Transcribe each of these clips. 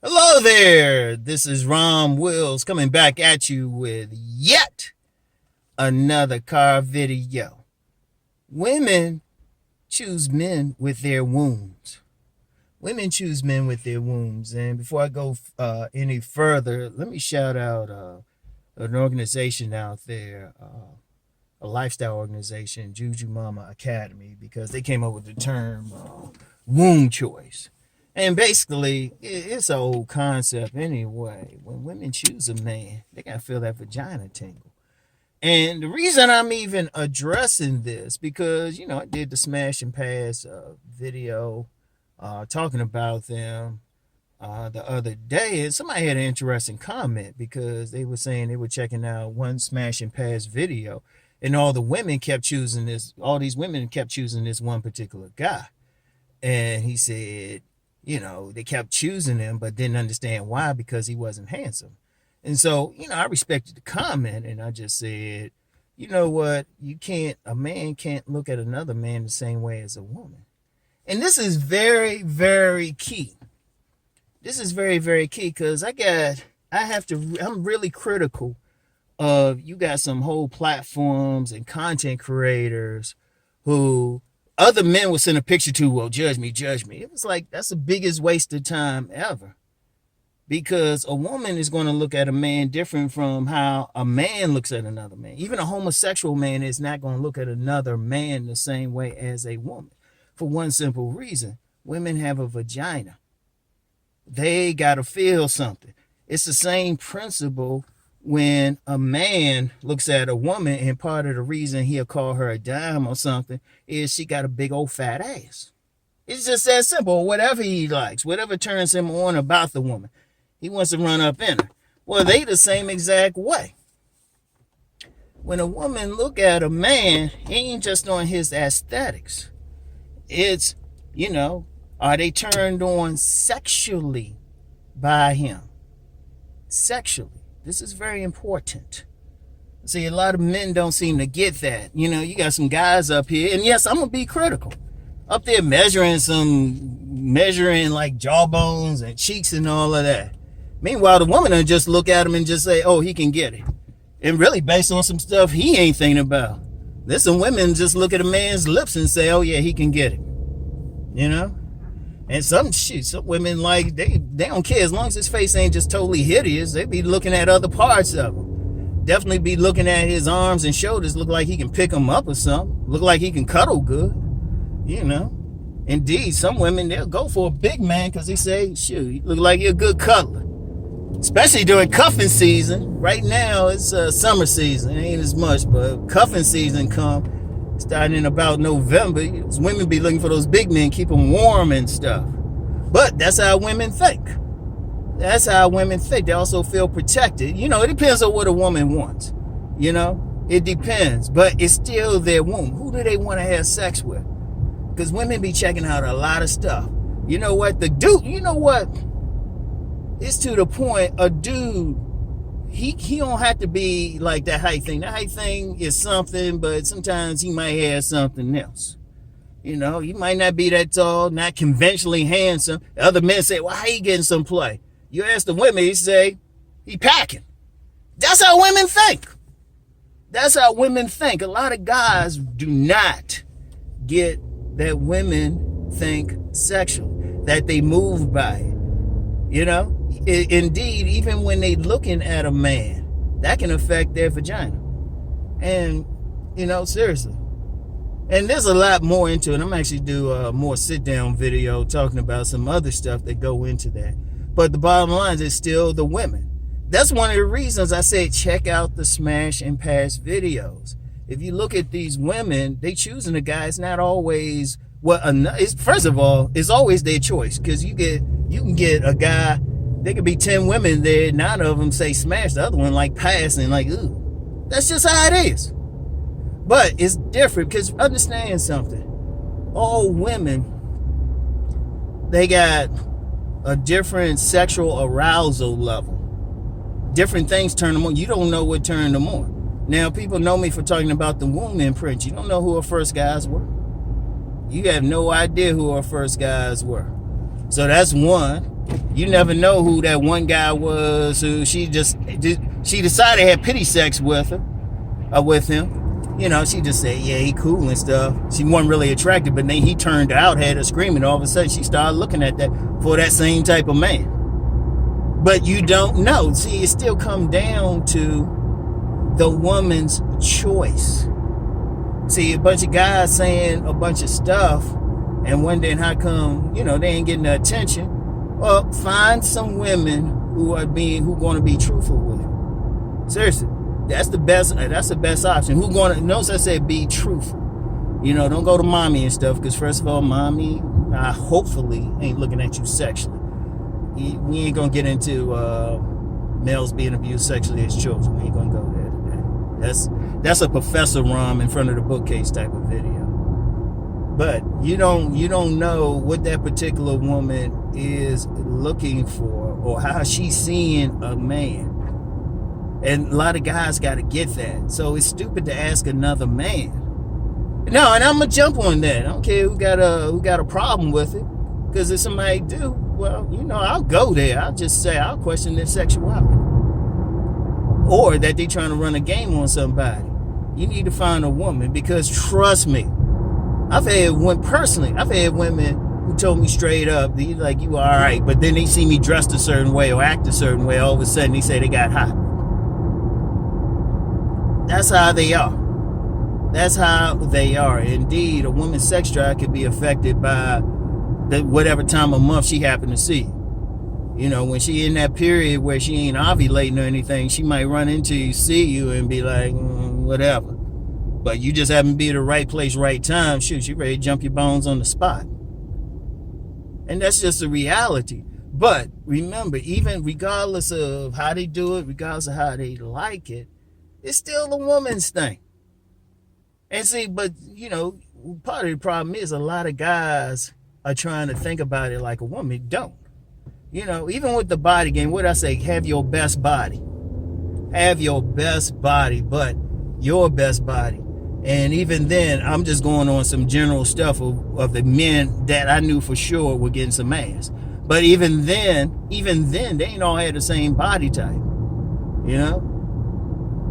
Hello there. This is Rom Wills coming back at you with yet another car video. Women choose men with their wounds. Women choose men with their wounds. And before I go any further, let me shout out an organization out there, a lifestyle organization, Juju Mama Academy, because they came up with the term womb choice. And basically, it's an old concept anyway. When women choose a man, they got to feel that vagina tingle. And the reason I'm even addressing this, because, I did the Smash and Pass video talking about them the other day. And somebody had an interesting comment because they were saying they were checking out one Smash and Pass video. And all these women kept choosing this one particular guy. And he said, they kept choosing him, but didn't understand why, because he wasn't handsome. And so, I respected the comment, and I just said, you know what? A man can't look at another man the same way as a woman. And this is very, very key. This is very, very key because I'm really critical of, you got some whole platforms and content creators who other men will send a picture to, well, judge me, judge me. It was like, that's the biggest waste of time ever. Because a woman is going to look at a man different from how a man looks at another man. Even a homosexual man is not going to look at another man the same way as a woman. For one simple reason, women have a vagina. They got to feel something. It's the same principle when a man looks at a woman, and part of the reason he'll call her a dime or something is she got a big old fat ass. It's just that simple. Whatever he likes, whatever turns him on about the woman, he wants to run up in her. Well, they the same exact way. When a woman look at a man, he ain't just on his aesthetics. It's, are they turned on sexually by him? Sexually. This is very important. See, a lot of men don't seem to get that. You got some guys up here, and yes, I'm going to be critical. Up there measuring like jawbones and cheeks and all of that. Meanwhile, the woman will just look at him and just say, oh, he can get it. And really based on some stuff he ain't thinking about. There's some women just look at a man's lips and say, oh yeah, he can get it. And some women, like, they don't care as long as his face ain't just totally hideous. They be looking at other parts of him. Definitely be looking at his arms and shoulders. Look like he can pick them up or something. Look like he can cuddle good. Indeed, some women, they'll go for a big man because they say, shoot, you look like you're a good cuddler. Especially during cuffing season. Right now, it's summer season. It ain't as much, but cuffing season come. Starting in about November, women be looking for those big men, keep them warm and stuff. But that's how women think. That's how women think. They also feel protected. It depends on what a woman wants. It depends. But it's still their womb. Who do they want to have sex with? Because women be checking out a lot of stuff. You know what? It's to the point, a dude, he don't have to be like that height thing. That height thing is something, but sometimes he might have something else. He might not be that tall, not conventionally handsome. The other men say, well, how he getting some play? You ask the women, he say, he packing. That's how women think. That's how women think. A lot of guys do not get that women think sexual, that they move by it. Indeed, even when they looking at a man, that can affect their vagina. And, seriously. And there's a lot more into it. I'm actually do a more sit-down video talking about some other stuff that go into that. But the bottom line is still the women. That's one of the reasons I say check out the Smash and Pass videos. If you look at these women, they choosing a guy. It's not always first of all, it's always their choice, because you can get a guy. There could be 10 women there, 9 of them say smash, the other one like pass, and like, ooh. That's just how it is. But it's different, because understand something. All women, they got a different sexual arousal level. Different things turn them on. You don't know what turned them on. Now, people know me for talking about the womb imprint. You don't know who our first guys were. You have no idea who our first guys were. So that's one. You never know who that one guy was who she decided to have pity sex with him. You know, she just said, yeah, he cool and stuff. She wasn't really attracted, but then he turned out, had her screaming. All of a sudden, she started looking at that for that same type of man. But you don't know. See, it still come down to the woman's choice. See, a bunch of guys saying a bunch of stuff and wondering how come, they ain't getting the attention. Well, find some women who going to be truthful with you. Seriously, that's the best option. Notice I said be truthful. Don't go to mommy and stuff, because first of all, mommy, hopefully ain't looking at you sexually. We ain't gonna get into males being abused sexually as children. We ain't gonna go there today. That's a Professor Rom in front of the bookcase type of video. But you don't know what that particular woman is looking for or how she's seeing a man. And a lot of guys got to get that. So it's stupid to ask another man. No, and I'm gonna jump on that. I don't care who got a problem with it, because if somebody do, well, I'll go there. I'll just say I'll question their sexuality, or that they trying to run a game on somebody. You need to find a woman, because trust me, I've had women who told me straight up, like, you all right, but then they see me dressed a certain way or act a certain way, all of a sudden they say they got hot. That's how they are. That's how they are. Indeed, a woman's sex drive can be affected by whatever time of month she happened to see. When she in that period where she ain't ovulating or anything, she might run into you, see you, and be like, whatever. But you just happen to be at the right place, right time. Shoot, you ready to jump your bones on the spot. And that's just a reality. But remember, even regardless of how they do it, regardless of how they like it, it's still a woman's thing. And see, but, part of the problem is a lot of guys are trying to think about it like a woman don't. Even with the body game, what I say, have your best body. Have your best body, but your best body. And even then, I'm just going on some general stuff of the men that I knew for sure were getting some ass. But even then, they ain't all had the same body type,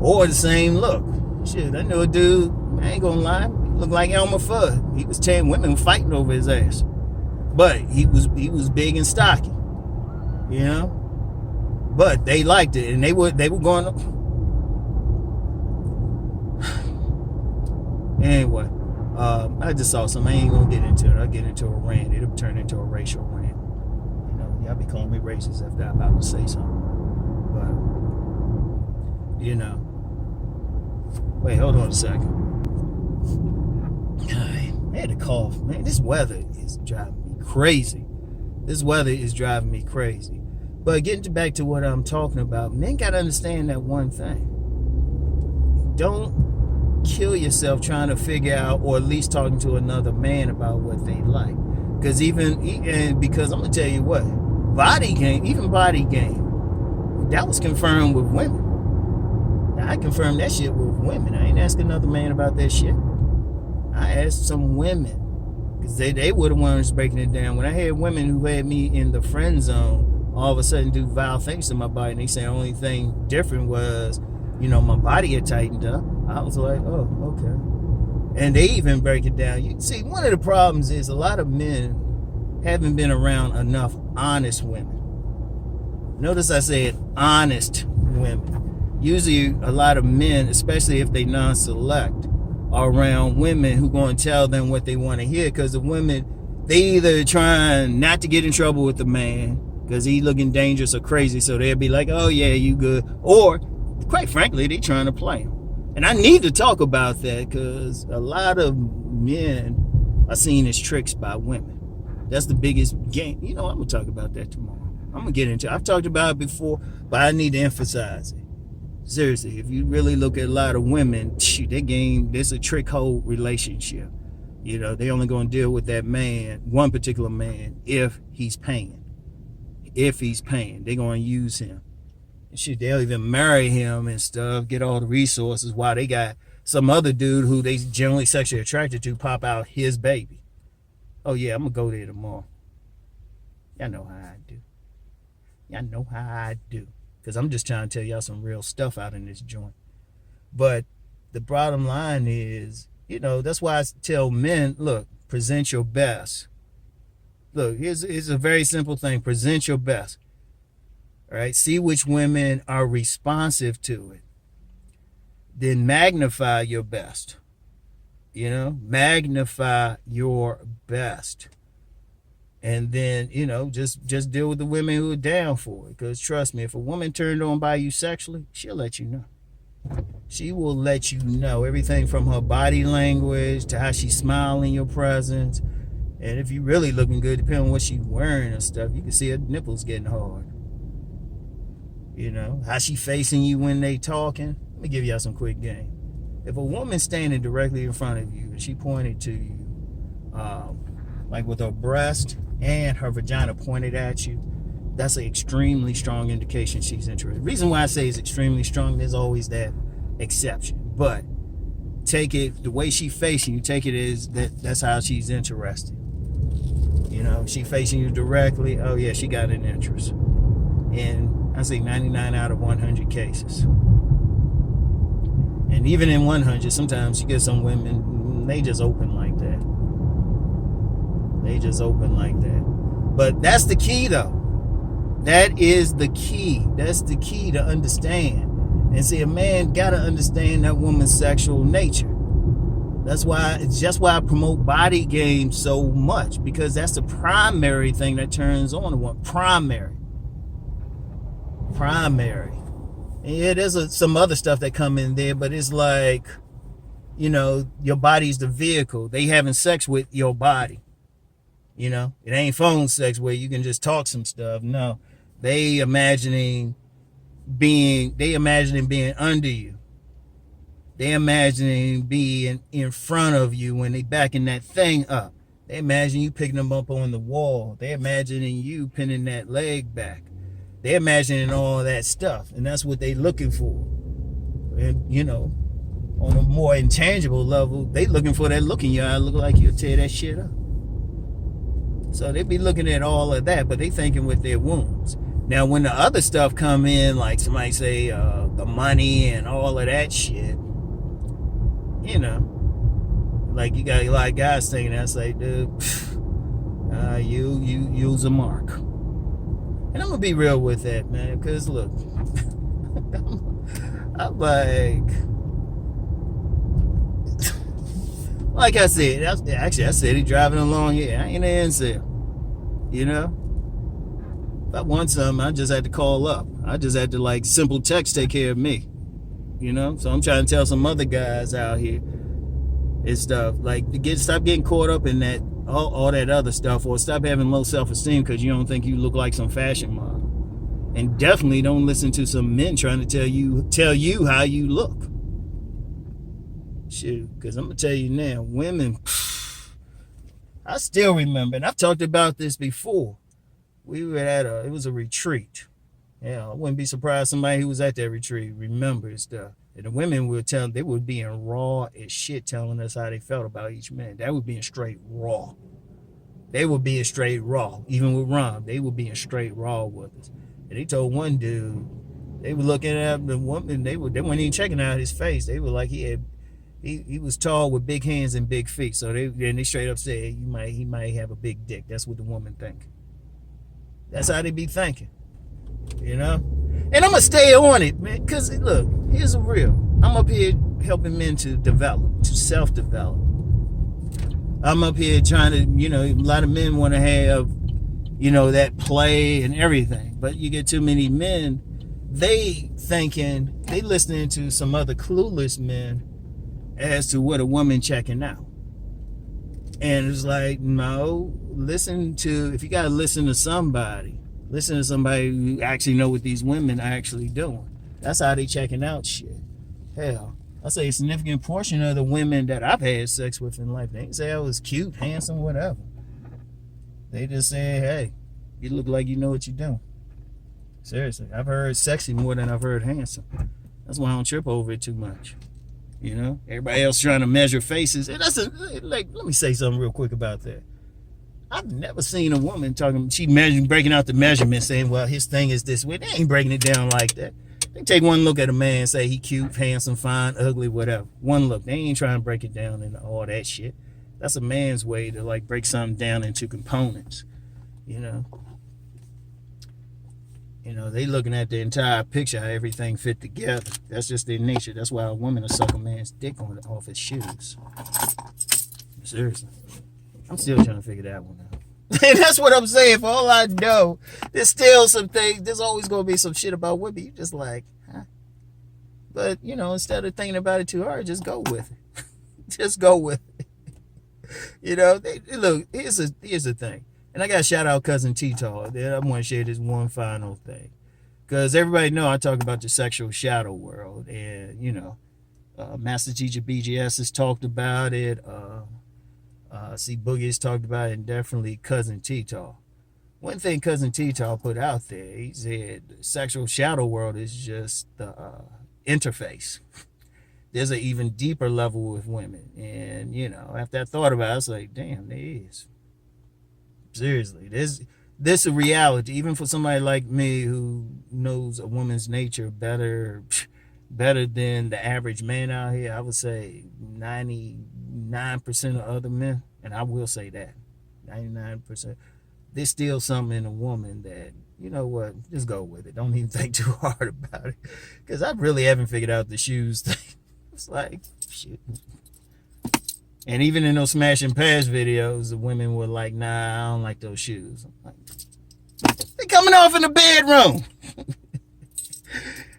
or the same look. Shit, I knew a dude, I ain't gonna lie, he looked like Elmer Fudd. He was 10 women fighting over his ass. But he was big and stocky, But they liked it, and they were going. Anyway, I just saw something. I ain't gonna get into it. I'll get into a rant. It'll turn into a racial rant. Y'all be calling me racist after I'm about to say something. But wait, hold on a second. I had to cough, man. This weather is driving me crazy. But getting back to what I'm talking about, men gotta understand that one thing. Don't kill yourself trying to figure out, or at least talking to another man about what they like. Because because I'm gonna tell you what, body game, that was confirmed with women. Now, I confirmed that shit with women. I ain't asking another man about that shit. I asked some women, because they were the ones breaking it down. When I had women who had me in the friend zone all of a sudden do vile things to my body, and they say the only thing different was, my body had tightened up. I was like, oh, okay. And they even break it down. You see, one of the problems is a lot of men haven't been around enough honest women. Notice I said honest women. Usually a lot of men, especially if they non-select, are around women who going to tell them what they want to hear, because the women, they either trying not to get in trouble with the man because he looking dangerous or crazy, so they'll be like, oh yeah, you good, or quite frankly, they trying to play him. And I need to talk about that, because a lot of men are seen as tricks by women. That's the biggest game. I'm going to talk about that tomorrow. I'm going to get into it. I've talked about it before, but I need to emphasize it. Seriously, if you really look at a lot of women, their game, there's a trick hole relationship. They only going to deal with that man, one particular man, if he's paying. They're going to use him. They'll even marry him and stuff, get all the resources, while they got some other dude who they generally sexually attracted to pop out his baby. Oh yeah, I'm gonna go there tomorrow. Y'all know how I do. Y'all know how I do. Because I'm just trying to tell y'all some real stuff out in this joint. But the bottom line is, that's why I tell men, look, present your best. Look, here's a very simple thing. Present your best. All right? See which women are responsive to it. Then magnify your best. Magnify your best. And then, just deal with the women who are down for it. Because trust me, if a woman turned on by you sexually, she'll let you know. She will let you know everything from her body language to how she smiles in your presence. And if you're really looking good, depending on what she's wearing and stuff, you can see her nipples getting hard. How she facing you when they talking. Let me give y'all some quick game. If a woman's standing directly in front of you and she pointed to you, like with her breast and her vagina pointed at you, that's an extremely strong indication she's interested. The reason why I say it's extremely strong, there's always that exception. But take it, the way she facing you, take it as that's how she's interested. She facing you directly, oh yeah, she got an interest. And I say 99 out of 100 cases. And even in 100, sometimes you get some women, they just open like that. They just open like that. But that's the key though. That is the key. That's the key to understand. And see, a man gotta understand that woman's sexual nature. It's just why I promote body game so much, because that's the primary thing that turns on a woman. Primary. Yeah, there's some other stuff that come in there, but it's like, your body's the vehicle. They having sex with your body. It ain't phone sex where you can just talk some stuff. No, they imagining being under you. They imagining being in front of you when they backing that thing up. They imagine you picking them up on the wall. They imagining you pinning that leg back. They imagining all that stuff, and that's what they looking for. And on a more intangible level, they looking for that look in your eye, look like you'll tear that shit up. So they be looking at all of that, but they thinking with their wounds. Now, when the other stuff come in, like somebody say the money and all of that shit, like you got a lot of guys thinking that's like, dude, you use a mark. And I'm gonna be real with that, man, because look, I'm like I said, I said he driving along here. I ain't an incel, If I want something, I just had to call up. I just had to simple text take care of me, So I'm trying to tell some other guys out here and stuff stop getting caught up in that all that other stuff, or stop having low self-esteem because you don't think you look like some fashion model, and definitely don't listen to some men trying to tell you how you look. Shoot, because I'm gonna tell you now, women, I still remember, and I've talked about this before. We were it was a retreat. Yeah, I wouldn't be surprised somebody who was at that retreat remembers stuff. And the women they were being raw as shit, telling us how they felt about each man. That was being straight raw. They were being straight raw. Even with Rom, they were being straight raw with us. And they told one dude, they were looking at the woman, they weren't even checking out his face. They were like he was tall with big hands and big feet. So they straight up said he might have a big dick. That's what the woman think. That's how they be thinking. And I'm gonna stay on it, man, because look, here's the real. I'm up here helping men to develop, to self-develop. I'm up here trying to, a lot of men want to have, that play and everything, but you get too many men, they listening to some other clueless men as to what a woman checking out. And it's like, no, if you gotta listen to somebody who actually know what these women are actually doing. That's how they checking out shit. Hell, I say a significant portion of the women that I've had sex with in life, they didn't say I was cute, handsome, whatever. They just say, hey, you look like you know what you're doing. Seriously, I've heard sexy more than I've heard handsome. That's why I don't trip over it too much. Everybody else trying to measure faces. And let me say something real quick about that. I've never seen a woman talking, breaking out the measurements saying, well, his thing is this way. They ain't breaking it down like that. They take one look at a man and say he cute, handsome, fine, ugly, whatever. One look. They ain't trying to break it down into all that shit. That's a man's way to like break something down into components. You know. They looking at the entire picture, how everything fit together. That's just their nature. That's why a woman will suck a man's dick off his shoes. Seriously. I'm still trying to figure that one out. And that's what I'm saying. For all I know, there's still some things. There's always going to be some shit about women. You just like, huh? But, instead of thinking about it too hard, just go with it. Just go with it. Look, here's the thing. And I got to shout out Cousin T-Tall. I want to share this one final thing. Because everybody know I talk about the sexual shadow world. And, Master Teacher BGS has talked about it. See Boogie has talked about it, and definitely Cousin T-Tall. One thing Cousin T-Tall put out there, he said the sexual shadow world is just the interface. There's an even deeper level with women. And, after I thought about it, I was like, damn, there is. Seriously, this is a reality, even for somebody like me who knows a woman's nature better than the average man out here. I would say 99% of other men, and I will say that 99%. There's still something in a woman that, you know what, just go with it. Don't even think too hard about it, because I really haven't figured out the shoes thing. It's like shit. And even in those Smash and Pass videos, the women were like, nah, I don't like those shoes. I'm like, they're coming off in the bedroom.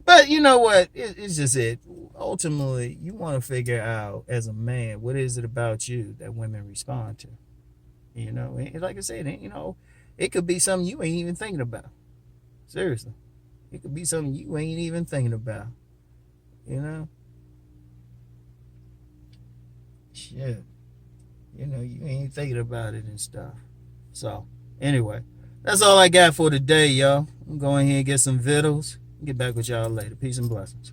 But you know what? It's just it. Ultimately, you want to figure out as a man, what is it about you that women respond to? And like I said, it could be something you ain't even thinking about. Seriously. It could be something you ain't even thinking about. Shit. You ain't thinking about it and stuff. So, anyway, that's all I got for today, y'all. I'm going here and get some vittles. Get back with y'all later. Peace and blessings.